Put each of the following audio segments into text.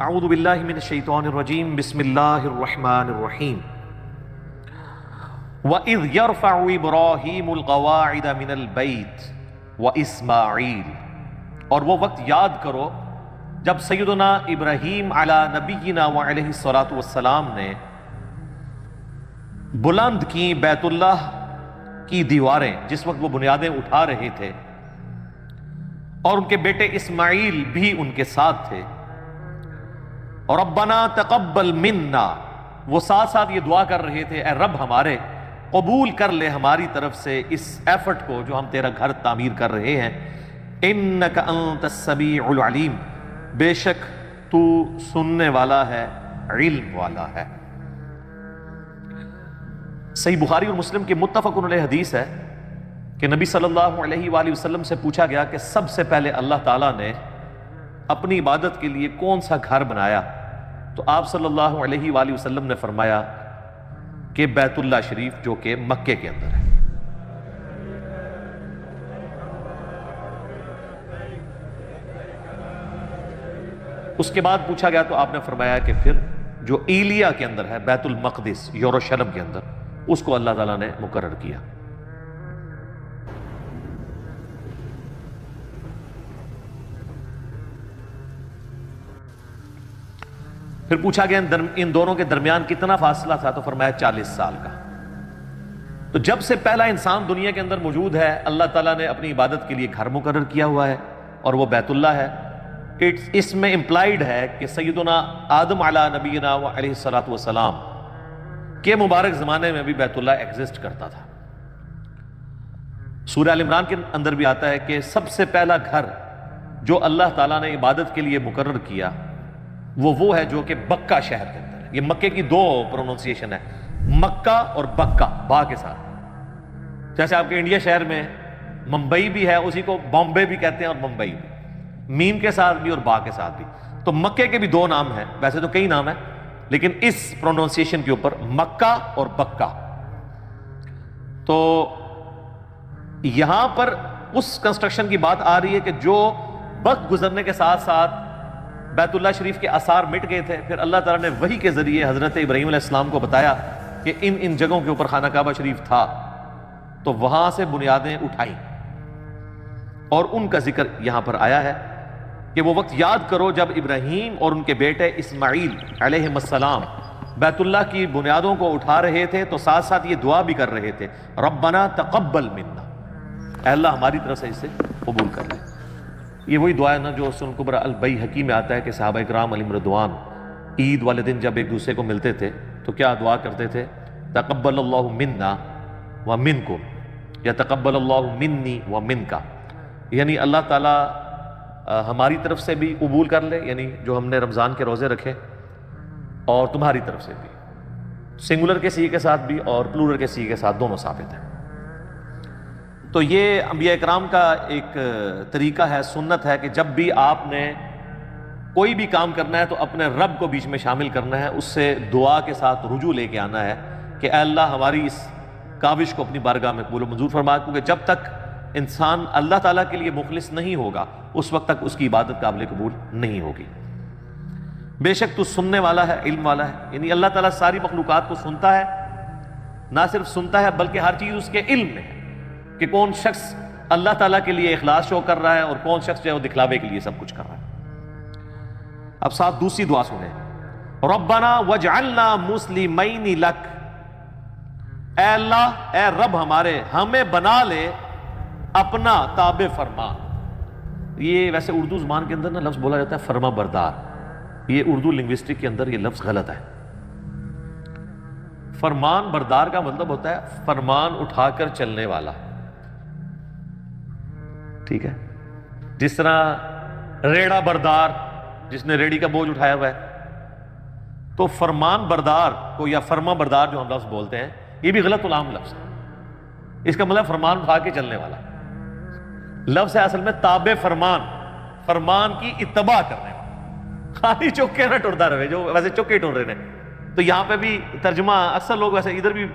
اعوذ باللہ من الشیطان الرجیم بسم اللہ الرحمن الرحیم وَإِذْ يَرْفَعُ إِبْرَاهِيمُ الْقَوَاعِدَ مِنَ الْبَيْتِ وَإِسْمَاعِيلُ، اور وہ وقت یاد کرو جب سیدنا ابراہیم علی نبینا وعلیہ الصلاۃ والسلام نے بلند کی بیت اللہ کی دیواریں، جس وقت وہ بنیادیں اٹھا رہے تھے، اور ان کے بیٹے اسماعیل بھی ان کے ساتھ تھے. اور ربنا تقبل منا، وہ ساتھ ساتھ یہ دعا کر رہے تھے، اے رب ہمارے قبول کر لے ہماری طرف سے اس ایفرٹ کو جو ہم تیرا گھر تعمیر کر رہے ہیں. انک انت السمیع العلیم، بے شک تو سننے والا ہے، علم والا ہے. صحیح بخاری اور مسلم کی متفق علیہ حدیث ہے کہ نبی صلی اللہ علیہ وآلہ وسلم سے پوچھا گیا کہ سب سے پہلے اللہ تعالیٰ نے اپنی عبادت کے لیے کون سا گھر بنایا؟ تو آپ صلی اللہ علیہ وآلہ وسلم نے فرمایا کہ بیت اللہ شریف، جو کہ مکے کے اندر ہے. اس کے بعد پوچھا گیا تو آپ نے فرمایا کہ پھر جو ایلیا کے اندر ہے، بیت المقدس یروشلم کے اندر، اس کو اللہ تعالیٰ نے مقرر کیا. پھر پوچھا گیا ان دونوں کے درمیان کتنا فاصلہ تھا؟ تو فرمایا 40 سال کا. تو جب سے پہلا انسان دنیا کے اندر موجود ہے، اللہ تعالیٰ نے اپنی عبادت کے لیے گھر مقرر کیا ہوا ہے، اور وہ بیت اللہ ہے. اس میں امپلائیڈ ہے کہ سیدنا آدم علی نبینا علیہ الصلوۃ والسلام کے مبارک زمانے میں بھی بیت اللہ ایگزسٹ کرتا تھا. سورہ ال عمران کے اندر بھی آتا ہے کہ سب سے پہلا گھر جو اللہ تعالیٰ نے عبادت کے لیے مقرر کیا وہ ہے جو کہ بکہ شہر کے اندر ہے. یہ مکے کی دو پروننسیشن ہے، مکہ اور بکہ، با کے ساتھ. جیسے آپ کے انڈیا شہر میں ممبئی بھی ہے، اسی کو بامبے بھی کہتے ہیں، اور ممبئی بھی میم کے ساتھ بھی اور با کے ساتھ بھی. تو مکے کے بھی دو نام ہیں، ویسے تو کئی نام ہیں، لیکن اس پروننسیشن کے اوپر مکہ اور بکہ. تو یہاں پر اس کنسٹرکشن کی بات آ رہی ہے کہ جو وقت گزرنے کے ساتھ ساتھ بیت اللہ شریف کے آثار مٹ گئے تھے، پھر اللہ تعالیٰ نے وحی کے ذریعے حضرت ابراہیم علیہ السلام کو بتایا کہ ان جگہوں کے اوپر خانہ کعبہ شریف تھا، تو وہاں سے بنیادیں اٹھائیں، اور ان کا ذکر یہاں پر آیا ہے کہ وہ وقت یاد کرو جب ابراہیم اور ان کے بیٹے اسماعیل علیہ السلام بیت اللہ کی بنیادوں کو اٹھا رہے تھے، تو ساتھ ساتھ یہ دعا بھی کر رہے تھے، ربنا تقبل منا، اے اللہ ہماری طرف سے اسے قبول کر لے. یہ وہی دعا ہے نا جو سنن کبری البیہقی میں آتا ہے کہ صحابہ کرام علیہم رضوان عید والے دن جب ایک دوسرے کو ملتے تھے تو کیا دعا کرتے تھے؟ تقبل اللہ منا ومنکم، یا تقبل اللہ منی ومنکا، یعنی اللہ تعالیٰ ہماری طرف سے بھی قبول کر لے، یعنی جو ہم نے رمضان کے روزے رکھے، اور تمہاری طرف سے بھی، سنگولر کے سی کے ساتھ بھی اور پلورل کے سی کے ساتھ، دونوں ثابت ہیں. تو یہ انبیاء اکرام کا ایک طریقہ ہے، سنت ہے کہ جب بھی آپ نے کوئی بھی کام کرنا ہے تو اپنے رب کو بیچ میں شامل کرنا ہے، اس سے دعا کے ساتھ رجوع لے کے آنا ہے کہ اے اللہ ہماری اس کاوش کو اپنی بارگاہ میں قبول و منظور فرما، کیونکہ جب تک انسان اللہ تعالیٰ کے لیے مخلص نہیں ہوگا اس وقت تک اس کی عبادت قابل قبول نہیں ہوگی. بے شک تو سننے والا ہے، علم والا ہے، یعنی اللہ تعالیٰ ساری مخلوقات کو سنتا ہے، نہ صرف سنتا ہے بلکہ ہر چیز اس کے علم میں ہے کہ کون شخص اللہ تعالیٰ کے لیے اخلاص شو کر رہا ہے اور کون شخص جو ہے وہ دکھلاوے کے لیے سب کچھ کر رہا ہے. اب ساتھ دوسری دعا سنیں، ربنا وجعلنا مسلمین لک، اے اللہ، اے رب ہمارے، ہمیں بنا لے اپنا تابع فرما. یہ ویسے اردو زبان کے اندر نا لفظ بولا جاتا ہے فرما بردار، یہ اردو لنگوسٹک کے اندر یہ لفظ غلط ہے. فرمان بردار کا مطلب ہوتا ہے فرمان اٹھا کر چلنے والا، ٹھیک ہے؟ جس طرح ریڑا بردار، جس نے ریڑی کا بوجھ اٹھایا ہوا ہے، تو فرمان بردار کو یا فرما بردار جو ہم لفظ بولتے ہیں، یہ بھی غلط العام لفظ ہے. اس کا مطلب فرمان اٹھا کے چلنے والا لفظ ہے اصل میں تابع فرمان، فرمان کی اتباع کرنے والا. خالی چوکے نہ ٹرتا رہے جو ویسے چوکے ٹر رہے ہیں. تو یہاں پہ بھی ترجمہ اکثر لوگ ویسے ادھر بھی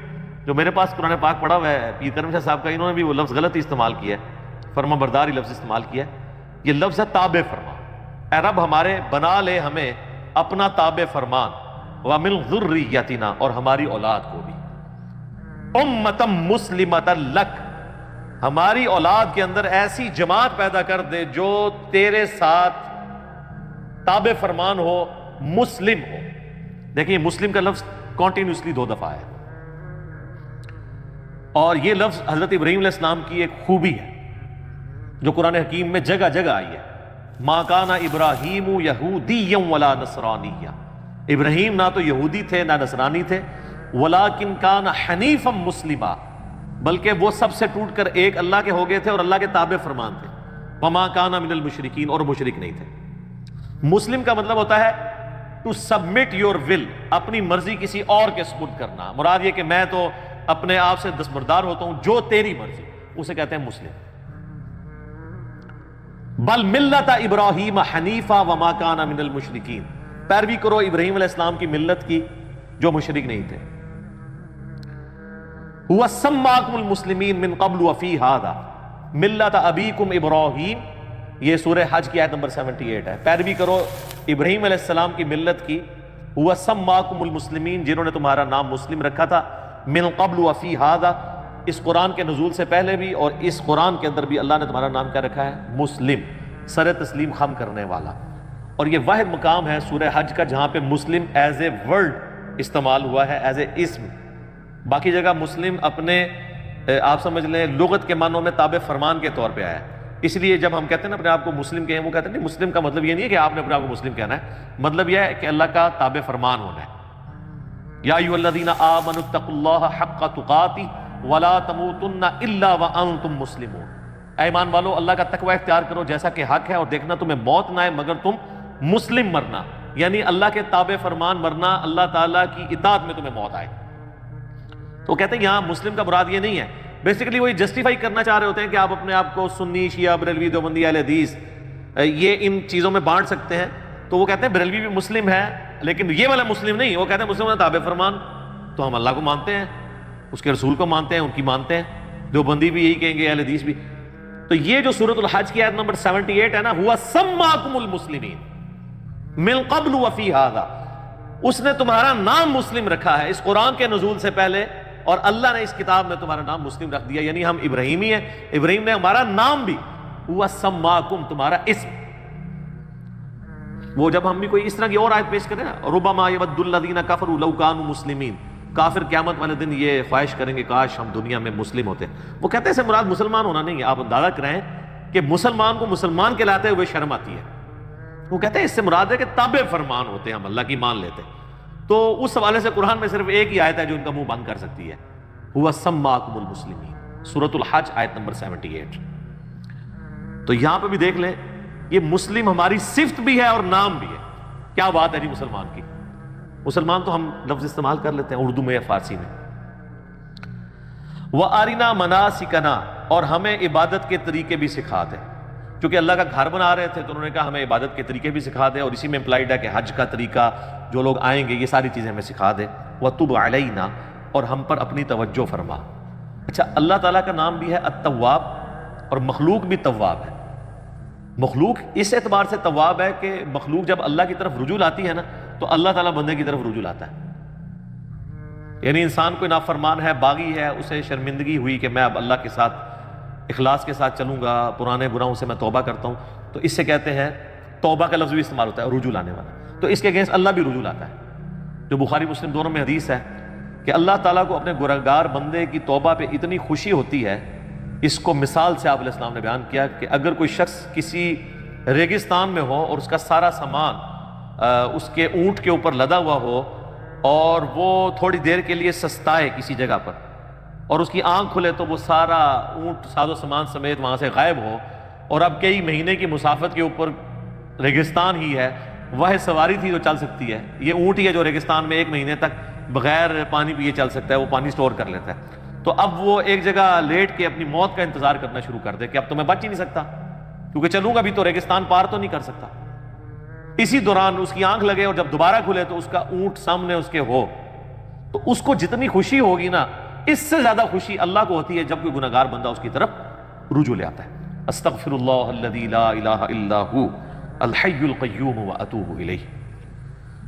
جو میرے پاس قرآن پاک پڑھا ہوا ہے پیر کرم شاہ صاحب کا، انہوں نے بھی وہ لفظ غلط استعمال کیا ہے، فرما برداری لفظ استعمال کیا ہے. یہ لفظ ہے تابع فرما. اے رب ہمارے بنا لے ہمیں اپنا تابع فرمان، وَمِنْ ذُرِّيَّتِنَا اور ہماری اولاد کو بھی، اُمَّةً مُسْلِمَةً لَكَ ہماری اولاد کے اندر ایسی جماعت پیدا کر دے جو تیرے ساتھ تابع فرمان ہو، مسلم ہو۔ دیکھیں مسلم کا لفظ کنٹینیوسلی 2 دفعہ ہے، اور یہ لفظ حضرت ابراہیم علیہ السلام کی ایک خوبی ہے جو قرآن حکیم میں جگہ جگہ آئی ہے۔ ما کان ابراہیم یہودیا ولا نصرانیا، ابراہیم نہ تو یہودی تھے نہ نصرانی تھے، ولیکن کان حنیفا مسلما، بلکہ وہ سب سے ٹوٹ کر ایک اللہ کے ہو گئے تھے اور اللہ کے تابع فرمان تھے، وما کان من المشرکین اور مشرک نہیں تھے۔ مسلم کا مطلب ہوتا ہے ٹو سبمٹ یور ول، اپنی مرضی کسی اور کے سپرد کرنا، مراد یہ کہ میں تو اپنے آپ سے دستبردار ہوتا ہوں، جو تیری مرضی، اسے کہتے ہیں مسلم۔ بل ملت ابراہیم حنیفا وما کان من المشرکین، پیروی کرو ابراہیم علیہ السلام کی ملت کی جو مشرک نہیں تھے۔ هو سماکم المسلمین من قبل وفی ھذا ملت ابیکم ابراہیم، یہ سورہ حج کی آیت نمبر 78 ہے۔ پیروی کرو ابراہیم علیہ السلام کی ملت کی، هو سماکم المسلمین، جنہوں نے تمہارا نام مسلم رکھا تھا، من قبل وفی ھذا، اس قرآن کے نزول سے پہلے بھی اور اس قرآن کے اندر بھی اللہ نے تمہارا نام کیا رکھا ہے؟ مسلم، سر تسلیم خم کرنے والا۔ اور یہ واحد مقام ہے سورہ حج کا جہاں پہ مسلم ایز اے ورڈ استعمال ہوا ہے، ایز اے اسم۔ باقی جگہ مسلم اپنے آپ سمجھ لیں لغت کے معنوں میں تابع فرمان کے طور پہ آیا ہے۔ اس لیے جب ہم کہتے ہیں نا اپنے آپ کو مسلم کہیں، وہ کہتے ہیں نہیں، مسلم کا مطلب یہ نہیں ہے کہ آپ نے اپنے آپ کو مسلم کہنا ہے، مطلب یہ ہے کہ اللہ کا تابع فرمان ہونا ہے۔ یا ایھا الذین آمنوا اتقوا اللہ حق تقاتہ ولا تموتن الا وانتم مسلمون، اے ایمان والو اللہ کا تقوی اختیار کرو جیسا کہ حق ہے، اور دیکھنا تمہیں موت نہ آئے مگر تم مسلم مرنا، یعنی اللہ کے تابع فرمان مرنا، اللہ تعالیٰ کی اطاعت میں تمہیں موت آئے۔ تو کہتے ہیں یہاں مسلم کا مراد یہ نہیں ہے، بیسیکلی وہی جسٹیفائی کرنا چاہ رہے ہوتے ہیں کہ آپ اپنے آپ کو سنی، شیعہ، بریلوی، دیوبندی، اہل حدیث یہ ان چیزوں میں بانٹ سکتے ہیں۔ تو وہ کہتے ہیں بریلوی بھی مسلم ہے لیکن یہ والا مسلم نہیں، وہ کہتے ہیں مسلم ہے تابع فرمان، تو ہم اللہ کو مانتے ہیں، اس کے رسول کو مانتے ہیں، ان کی مانتے ہیں۔ دیوبندی بھی یہی کہیں گے، اہل حدیث بھی۔ تو یہ جو سورۃ الحج کی آیت نمبر 78 ہے نا، ہوا سماکم المسلمین من قبل وفی ھذا، اس نے تمہارا نام مسلم رکھا ہے اس قرآن کے نزول سے پہلے، اور اللہ نے اس کتاب میں تمہارا نام مسلم رکھ دیا، یعنی ہم ابراہیمی ہیں، ابراہیم نے ہمارا نام بھی، ہوا سماکم تمہارا اسم۔ وہ جب ہم بھی کوئی اس طرح کی اور آیت پیش کریں نا، ربما یود الذین کفروا لو کانوا مسلمین، کافر قیامت والے دن یہ خواہش کریں گے کاش ہم دنیا میں مسلم ہوتے۔ وہ کہتے ہیں اس سے مراد مسلمان ہونا نہیں ہے، آپ اندازہ کریں کہ مسلمان کو مسلمان کہلاتے ہوئے شرم آتی ہے۔ وہ کہتے ہیں اس سے مراد ہے کہ تابع فرمان ہوتے ہیں، ہم اللہ کی مان لیتے ہیں۔ تو اس حوالے سے قرآن میں صرف ایک ہی آیت ہے جو ان کا منہ بند کر سکتی ہے، ہوا سماکم المسلمین، سورۃ الحج آیت نمبر 78۔ تو یہاں پہ بھی دیکھ لیں، یہ مسلم ہماری صفت بھی ہے اور نام بھی ہے۔ کیا بات ہے جی مسلمان کی، مسلمان تو ہم لفظ استعمال کر لیتے ہیں اردو میں یا فارسی میں۔ وَأَرِنَا مَنَاسِكَنَا، اور ہمیں عبادت کے طریقے بھی سکھا دے، چونکہ اللہ کا گھر بنا رہے تھے تو انہوں نے کہا ہمیں عبادت کے طریقے بھی سکھا دے، اور اسی میں امپلائڈ ہے کہ حج کا طریقہ، جو لوگ آئیں گے یہ ساری چیزیں ہمیں سکھا دے۔ وَتُبْ عَلَيْنَا، اور ہم پر اپنی توجہ فرما۔ اچھا، اللہ تعالیٰ کا نام بھی ہے التواب، اور مخلوق بھی تواب ہے۔ مخلوق اس اعتبار سے تواب ہے کہ مخلوق جب اللہ کی طرف رجوع لاتی ہے نا تو اللہ تعالیٰ بندے کی طرف رجوع لاتا ہے۔ یعنی انسان کوئی نافرمان ہے، باغی ہے، اسے شرمندگی ہوئی کہ میں اب اللہ کے ساتھ اخلاص کے ساتھ چلوں گا، پرانے گناہوں سے میں توبہ کرتا ہوں، تو اس سے کہتے ہیں توبہ کا لفظ بھی استعمال ہوتا ہے، رجوع لانے والا۔ تو اس کے اگینسٹ اللہ بھی رجوع لاتا ہے، جو بخاری مسلم دونوں میں حدیث ہے کہ اللہ تعالیٰ کو اپنے گنہگار بندے کی توبہ پہ اتنی خوشی ہوتی ہے، اس کو مثال سے آپ علیہ السلام نے بیان کیا کہ اگر کوئی شخص کسی ریگستان میں ہو اور اس کا سارا سامان اس کے اونٹ کے اوپر لدا ہوا ہو، اور وہ تھوڑی دیر کے لیے سستائے کسی جگہ پر، اور اس کی آنکھ کھلے تو وہ سارا اونٹ ساز و سامان سمیت وہاں سے غائب ہو، اور اب کئی مہینے کی مسافت کے اوپر ریگستان ہی ہے، وہ سواری تھی جو چل سکتی ہے، یہ اونٹ ہی ہے جو ریگستان میں 1 مہینے تک بغیر پانی پیے چل سکتا ہے، وہ پانی سٹور کر لیتا ہے۔ تو اب وہ ایک جگہ لیٹ کے اپنی موت کا انتظار کرنا شروع کر دے کہ اب تو میں بچ ہی نہیں سکتا، کیونکہ چلوں گا بھی تو ریگستان پار تو نہیں کر سکتا۔ اسی دوران اس کی آنکھ لگے اور جب دوبارہ کھلے تو اس کا اونٹ سامنے اس کے ہو، تو اس کو جتنی خوشی ہوگی نا، اس سے زیادہ خوشی اللہ کو ہوتی ہے جب کوئی گنہگار بندہ اس کی طرف رجوع لے آتا ہے۔ استغفر اللہ الذی لا الہ الا ہو الحی القیوم واتوب الیہ۔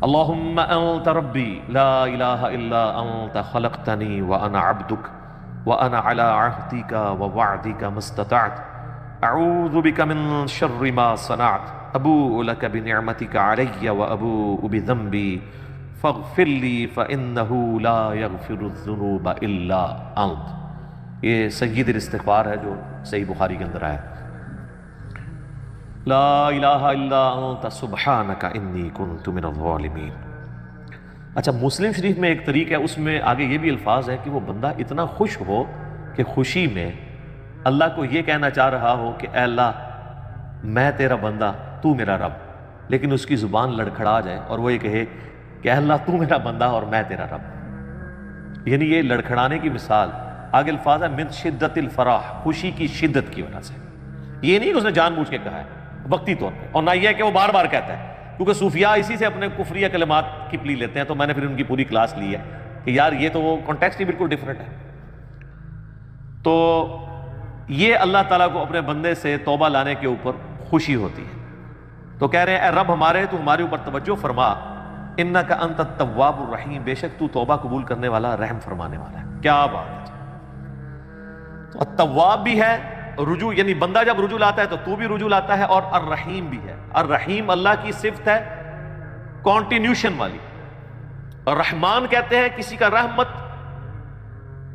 اللہم انت ربی لا الہ الا انت خلقتنی وانا عبدک وانا علی عہدک ووعدک ما استطعت اعوذ بک من شر ما صنعت ابوء لک بنعمتک علی وابوء بذنبی فاغفر لی فانہ لا یغفر الذنوب الا انت۔ یہ سید الاستغفار ہے جو صحیح بخاری کے اندر آیا ہے۔ لا الہ الا انت سبحانک انی کنت من الظالمین۔ اچھا، مسلم شریف میں ایک طریق ہے، اس میں آگے یہ بھی الفاظ ہے کہ وہ بندہ اتنا خوش ہو کہ خوشی میں اللہ کو یہ کہنا چاہ رہا ہو کہ اے اللہ میں تیرا بندہ تو میرا رب، لیکن اس کی زبان لڑکھڑا جائے اور وہ یہ کہے کہ اے اللہ تو میرا بندہ اور میں تیرا رب۔ یعنی یہ لڑکھڑانے کی مثال، آگے الفاظ ہے من شدت الفرح، خوشی کی شدت کی وجہ سے۔ یہ نہیں کہ اس نے جان بوجھ کے کہا ہے وقتی طور پہ، اور نہ یہ ہے کہ وہ بار بار کہتا ہے، کیونکہ صوفیاء اسی سے اپنے کفریہ کلمات کی پلی لیتے ہیں، تو میں نے پھر ان کی پوری کلاس لی ہے کہ یار یہ تو وہ کانٹیکسٹ ہی بالکل ڈیفرنٹ ہے۔ تو یہ اللہ تعالیٰ کو اپنے بندے سے توبہ لانے کے اوپر خوشی ہوتی ہے، تو کہہ رہے ہیں اے رب ہمارے تو ہمارے اوپر توجہ فرما، انک انت التواب الرحیم، بے شک تو توبہ قبول کرنے والا رحم فرمانے والا ہے۔ کیا بات ہے! تو التواب بھی ہے رجوع، یعنی بندہ جب رجوع لاتا ہے تو بھی رجوع لاتا ہے، اور الرحیم بھی ہے۔ الرحیم اللہ کی صفت ہے کانٹینیوشن والی، اور رحمان کہتے ہیں کسی کا رحمت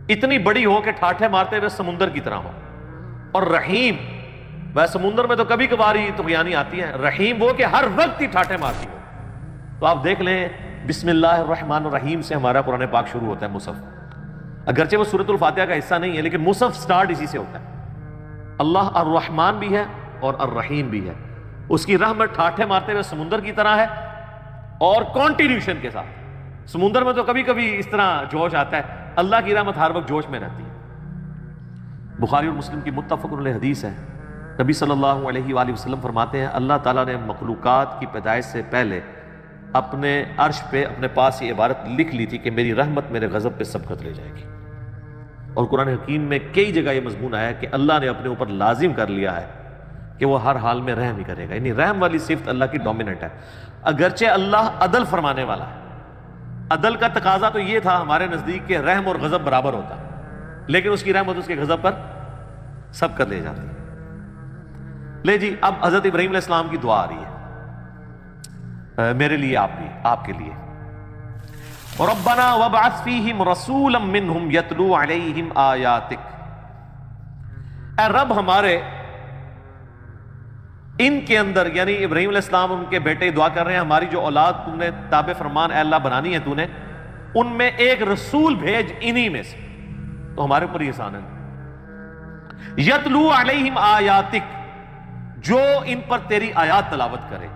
اتنی بڑی ہو کہ ٹھاٹھے مارتے ہوئے سمندر کی طرح ہو، اور رحیم وہ سمندر میں تو کبھی کبھار ہی طغیانی آتی ہے، رحیم وہ کہ ہر وقت ہی ٹھاٹھے مارتی ہو۔ تو آپ دیکھ لیں بسم اللہ الرحمن الرحیم سے ہمارا قرآن پاک شروع ہوتا ہے، مصحف، اگرچہ وہ سورۃ الفاتحہ کا حصہ نہیں ہے لیکن مصحف سٹارٹ اسی سے ہوتا ہے۔ اللہ الرحمن بھی ہے اور الرحیم بھی ہے، اس کی رحمت ٹھاٹھے مارتے ہوئے سمندر کی طرح ہے اور کانٹینیوشن کے ساتھ۔ سمندر میں تو کبھی کبھی اس طرح جوش آتا ہے، اللہ کی رحمت ہر وقت جوش میں رہتی ہے۔ بخاری اور مسلم کی متفق علیہ حدیث ہے، نبی صلی اللہ علیہ وآلہ وسلم فرماتے ہیں اللہ تعالیٰ نے مخلوقات کی پیدائش سے پہلے اپنے عرش پہ اپنے پاس یہ عبارت لکھ لی تھی کہ میری رحمت میرے غضب پہ سبقت لے جائے گی، اور قرآن حکیم میں کئی جگہ یہ مضمون آیا ہے کہ اللہ نے اپنے اوپر لازم کر لیا ہے کہ وہ ہر حال میں رحم ہی کرے گا، یعنی رحم والی صفت اللہ کی ڈومیننٹ ہے۔ اگرچہ اللہ عدل فرمانے والا ہے، عدل کا تقاضا تو یہ تھا ہمارے نزدیک کہ رحم اور غضب برابر ہوتا، لیکن اس کی رحمت اس کے غضب پر سبقت لے جاتی ہے۔ لے جی، اب حضرت ابراہیم علیہ السلام کی دعا آ رہی ہے میرے لیے، آپ کے لیے۔ ربنا وابعث فیہم رسولا منہم یتلو علیہم آیاتک، اے رب ہمارے ان کے اندر، یعنی ابراہیم علیہ السلام ان کے بیٹے دعا کر رہے ہیں ہماری جو اولاد تم نے تابع فرمان اے اللہ بنانی ہے تو نے، ان میں ایک رسول بھیج انہی میں سے، تو ہمارے اوپر یہ احسان ہے۔ یتلو علیہم آیاتک، جو ان پر تیری آیات تلاوت کرے،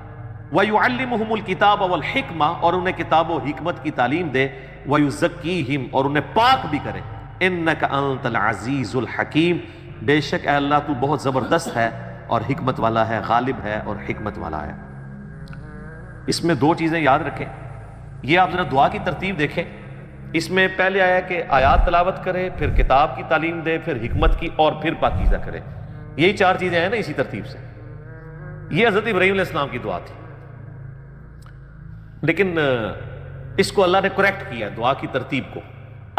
وَيُعَلِّمُهُمُ الْكِتَابَ وَالْحِكْمَةَ، اور انہیں کتاب و حکمت کی تعلیم دے، وَيُزَكِّيهِمْ، اور انہیں پاک بھی کرے، إِنَّكَ أَنْتَ الْعَزِيزُ الْحَكِيمُ، بے شک اے اللہ تو بہت زبردست ہے اور حکمت والا ہے، غالب ہے اور حکمت والا ہے۔ اس میں دو چیزیں یاد رکھیں، یہ آپ ذرا دعا کی ترتیب دیکھیں، اس میں پہلے آیا کہ آیات تلاوت کرے، پھر کتاب کی تعلیم دے، پھر حکمت کی، اور پھر پاکیزہ کرے۔ یہی چار چیزیں ہیں نا اسی ترتیب سے۔ یہ حضرت ابراہیم علیہ السلام کی دعا تھی، لیکن اس کو اللہ نے کریکٹ کیا دعا کی ترتیب کو۔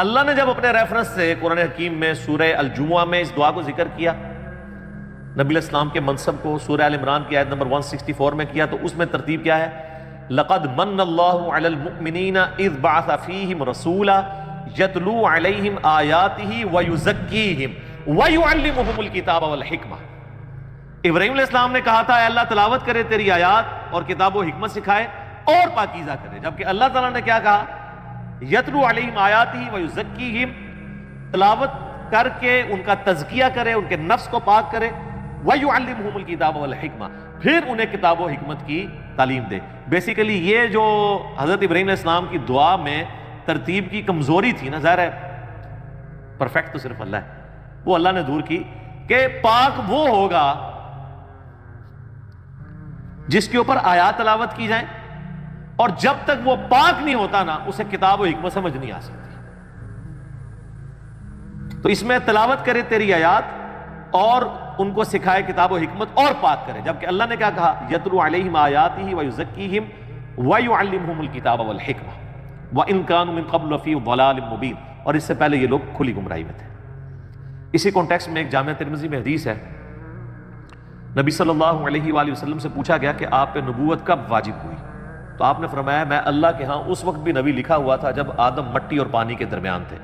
اللہ نے جب اپنے ریفرنس سے قرآن حکیم میں سورہ الجمعہ میں اس دعا کو ذکر کیا، نبی علیہ السلام کے منصب کو سورہ آل عمران کی آیت نمبر 164 میں کیا، تو اس میں ترتیب کیا ہے؟ لَقَدْ مَنَّ اللَّهُ عَلَى الْمُؤْمِنِينَ إِذْ بَعَثَ فِيهِمْ رَسُولًا يَتْلُو عَلَيْهِمْ آيَاتِهِ وَيُزَكِّيهِمْ وَيُعَلِّمُهُمُ الْكِتَابَ وَالْحِكْمَةَ۔ ابراہیم علیہ السلام نے کہا تھا اے اللہ تلاوت کرے تیری آیات اور کتاب و حکمت سکھائے اور پاکیزہ کرے، جبکہ اللہ تعالیٰ نے کیا کہا؟ یتلو علیہم آیاتہ ویزکیہم، تلاوت کر کے ان کا تزکیہ کرے، ان کے نفس کو پاک کرے، ویعلمہم الکتاب والحکمہ، پھر انہیں کتاب و حکمت کی تعلیم دے۔ بیسیکلی یہ جو حضرت ابراہیم علیہ السلام کی دعا میں ترتیب کی کمزوری تھی نا، ظاہر ہے پرفیکٹ تو صرف اللہ ہے، وہ اللہ نے دور کی کہ پاک وہ ہوگا جس کے اوپر آیات تلاوت کی جائیں، اور جب تک وہ پاک نہیں ہوتا نا اسے کتاب و حکمت سمجھ نہیں آ سکتی۔ تو اس میں تلاوت کرے تیری آیات اور ان کو سکھائے کتاب و حکمت اور پاک کرے، جبکہ اللہ نے کیا کہا؟ یتلو علیہم آیاتہ ویزکیہم وَيُعَلِّمْهُمُ الْكِتَابَ وَالْحِكْمَةَ وَإِنْ كَانُوا مِنْ قَبْلُ لَفِي ضَلَالٍ مُبِينٍ، اور اس سے پہلے یہ لوگ کھلی گمراہی میں تھے۔ اسی کانٹیکسٹ میں ایک جامعہ ترمذی میں حدیث ہے، نبی صلی اللہ علیہ وآلہ وسلم سے پوچھا گیا کہ آپ پہ نبوت کب واجب ہوئی؟ تو آپ نے فرمایا میں اللہ کے ہاں اس وقت بھی نبی لکھا ہوا تھا جب آدم مٹی اور پانی کے درمیان تھے،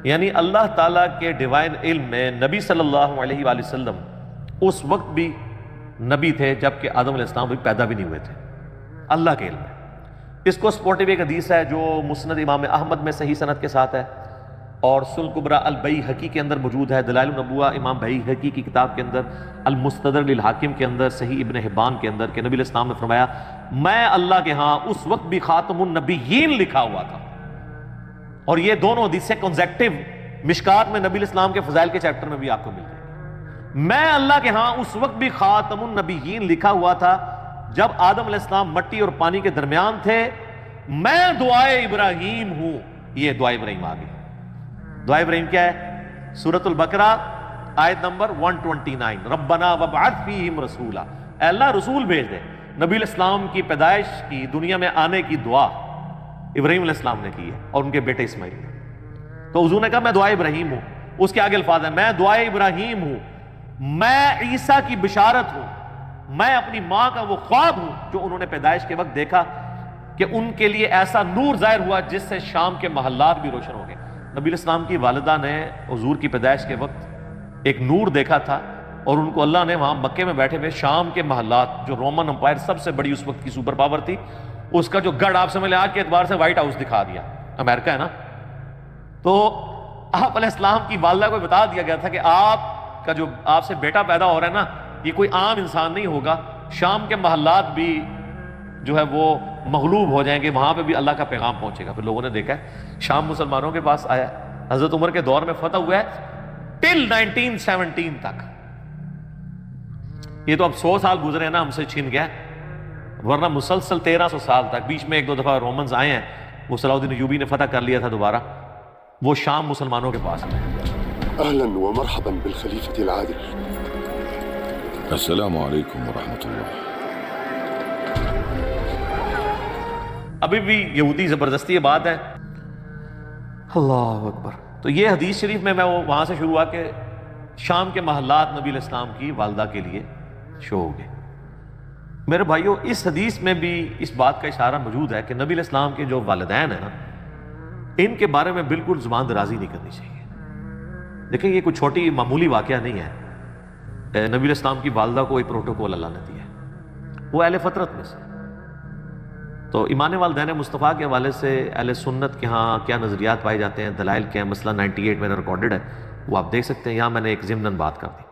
یعنی اللہ تعالیٰ کے ڈیوائن علم میں نبی صلی اللہ علیہ وآلہ وسلم اس وقت بھی نبی تھے جبکہ آدم علیہ السلام بھی پیدا بھی نہیں ہوئے تھے، اللہ کے علم میں۔ اس کو سپورٹیو ایک حدیث ہے جو مسند امام احمد میں صحیح سند کے ساتھ ہے، اور سنن کبریٰ البیہقی کے اندر موجود ہے، دلائل النبوہ امام بیہقی کی کتاب کے اندر، المستدرک للحاکم کے اندر، صحیح ابن حبان کے اندر، کہ نبی علیہ السلام نے فرمایا میں اللہ کے ہاں اس وقت بھی خاتم النبیین لکھا ہوا تھا۔ اور یہ دونوں حدیثیں کنزیکٹیو مشکات میں نبی علیہ السلام کے فضائل کے چیپٹر میں بھی آپ کو مل جائے گی۔ میں اللہ کے ہاں اس وقت بھی خاتم النبیین لکھا ہوا تھا جب آدم علیہ السلام مٹی اور پانی کے درمیان تھے، میں دعائے ابراہیم ہوں۔ یہ دعائے ابراہیم آ گئی۔ دعائے ابراہیم کیا ہے؟ سورۃ البقرہ آیت نمبر 129، ربنا وابعث فیہم رسولا، اے اللہ رسول بھیج دے۔ نبی علیہ السلام کی پیدائش کی، دنیا میں آنے کی دعا ابراہیم علیہ السلام نے کی ہے اور ان کے بیٹے اسماعیل نے۔ تو حضور نے کہا میں دعائے ابراہیم ہوں، اس کے آگے الفاظ ہیں میں دعائے ابراہیم ہوں، میں عیسیٰ کی بشارت ہوں، میں اپنی ماں کا وہ خواب ہوں جو انہوں نے پیدائش کے وقت دیکھا کہ ان کے لیے ایسا نور ظاہر ہوا جس سے شام کے محلات بھی روشن ہو گئے۔ نبی علیہ السلام کی والدہ نے حضور کی پیدائش کے وقت ایک نور دیکھا تھا، اور ان کو اللہ نے وہاں مکے میں بیٹھے ہوئے شام کے محلات، جو رومن امپائر سب سے بڑی اس وقت کی سپر پاور تھی، اس کا جو گڑھ آپ سمجھ لیں آج کے اعتبار سے وائٹ ہاؤس دکھا دیا، امریکہ ہے نا۔ تو آپ علیہ السلام کی والدہ کو بتا دیا گیا تھا کہ آپ کا جو آپ سے بیٹا پیدا ہو رہا ہے نا، یہ کوئی عام انسان نہیں ہوگا، شام کے محلات بھی جو ہے وہ مغلوب ہو جائیں گے، وہاں پہ بھی اللہ کا پیغام پہنچے گا۔ پھر لوگوں نے دیکھا ہے شام مسلمانوں کے پاس آیا، حضرت عمر کے دور میں فتح ہوا ہے ٹل 1917 تک۔ یہ تو اب 100 سال گزرے ہیں نا، ہم سے چھن گیا، ورنہ مسلسل 1300 سال تک۔ بیچ میں ایک دو دفعہ رومنز آئے ہیں، وہ صلاح الدین ایوبی نے فتح کر لیا تھا دوبارہ، وہ شام مسلمانوں کے پاس ہے۔ اهلا ومرحبا بالخليفة العادل۔ السلام عليكم ورحمة الله۔ ابھی بھی یہودی زبردستی یہ بات ہے، اللہ اکبر۔ تو یہ حدیث شریف میں وہاں سے شروع ہوا کہ شام کے محلات نبی علیہ السلام کی والدہ کے لیے شو ہو گئے۔ میرے بھائیوں، اس حدیث میں بھی اس بات کا اشارہ موجود ہے کہ نبی علیہ السلام کے جو والدین ہیں نا، ان کے بارے میں بالکل زبان درازی نہیں کرنی چاہیے۔ دیکھیں یہ کوئی چھوٹی معمولی واقعہ نہیں ہے، نبی علیہ السلام کی والدہ کو ایک پروٹوکول اللہ نے دیا ہے، وہ اہل فطرت میں سے۔ تو ایمان والدین مصطفیٰ کے حوالے سے اہل سنت کے ہاں کیا نظریات پائے جاتے ہیں، دلائل کیا ہیں، مسئلہ 98 میں ریکارڈڈ ہے، وہ آپ دیکھ سکتے ہیں، یہاں میں نے ایک ضمناً بات کر دی۔